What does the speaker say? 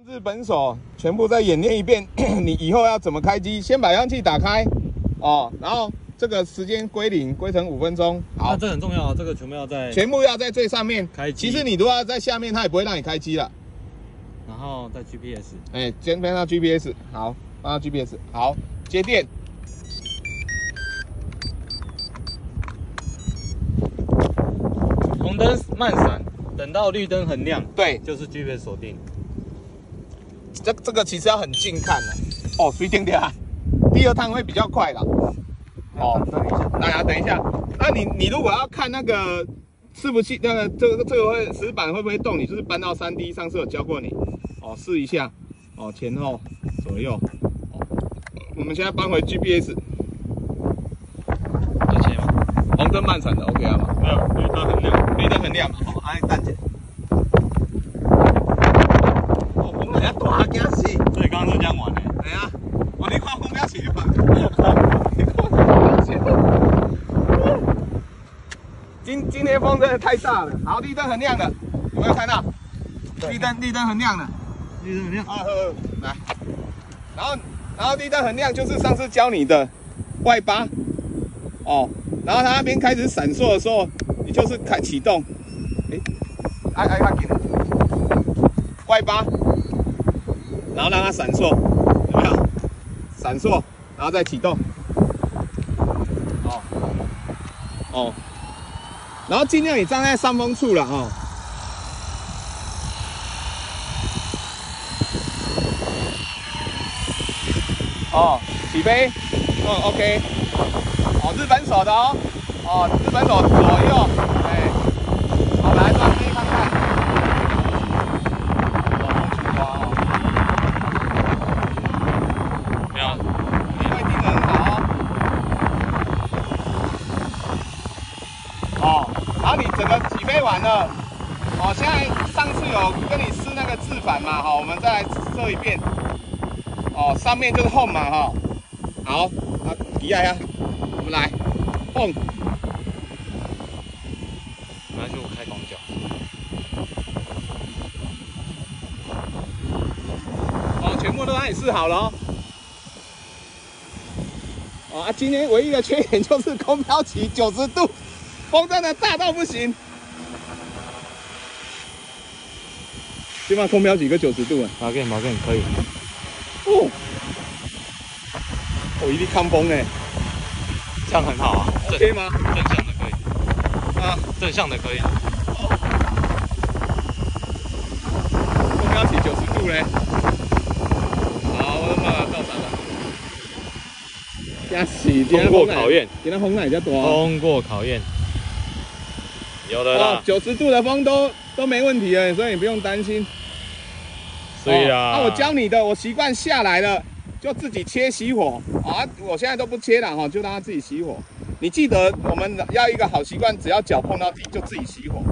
日本手全部再演练一遍，你以后要怎么开机？先把扬器打开哦，然后这个时间归零，归成5分钟。好，这很重要，这个全部要在最上面开机。其实你如果要在下面，它也不会让你开机了。然后再 GPS， 先放到 GPS， 好，放到 GPS， 好，接电。红灯慢闪，等到绿灯很亮，对，就是 GPS 锁定。这个其实要很近看的哦，随点点啊，第二趟会比较快啦。哦，等一下，大家等一下，那你如果要看那个伺服器那个这个会石板会不会动，你就是搬到3D， 上次有教过你哦，试一下哦，前后左右。哦，我们现在搬回 GPS， 有切吗？红灯慢闪的 OK 啊吗？没有，绿灯很亮，绿灯很亮嘛，好，按淡点。哦，风人家大惊死！所以刚刚是这样玩的。哎呀，哦，你看风不要起嘛，你看风不要起。今天风真的太大了。好，绿灯很亮的，有没有看到？绿灯很亮的，绿灯很亮。啊来，然后绿灯很亮，就是上次教你的外八哦。然后它那边开始闪烁的时候，你就是启动，按它给外八，然后让它闪烁，有没有？闪烁，然后再启动。哦，然后尽量你站在上风处了哦。哦，起飞，OK。哦，日本手的哦，日本手左右，好，来转飞看看。没有，你会盯得很好哦。然后你整个起飞完了，现在上次有跟你试那个自反嘛，我们再来测一遍。上面就是 home 嘛，好，移下呀。我们来碰，没关系，我开广角。全部都让你试好了哦。今天唯一的缺点就是空飘起90度，风真的大到不行。起码空飘起个90度啊。马给可以。一定抗风呢。这样很好啊 ，OK 吗？正向的可以啊，正向的可以。空飘起90度嘞。好，我慢慢到站了。呀是，通过考验，今天风还比较大。通过考验，有的啦。90度的风都没问题了，所以你不用担心。所以啊，我教你的，我习惯下来了。就自己切熄火我现在都不切了就让它自己熄火。你记得我们要一个好习惯，只要脚碰到底就自己熄火。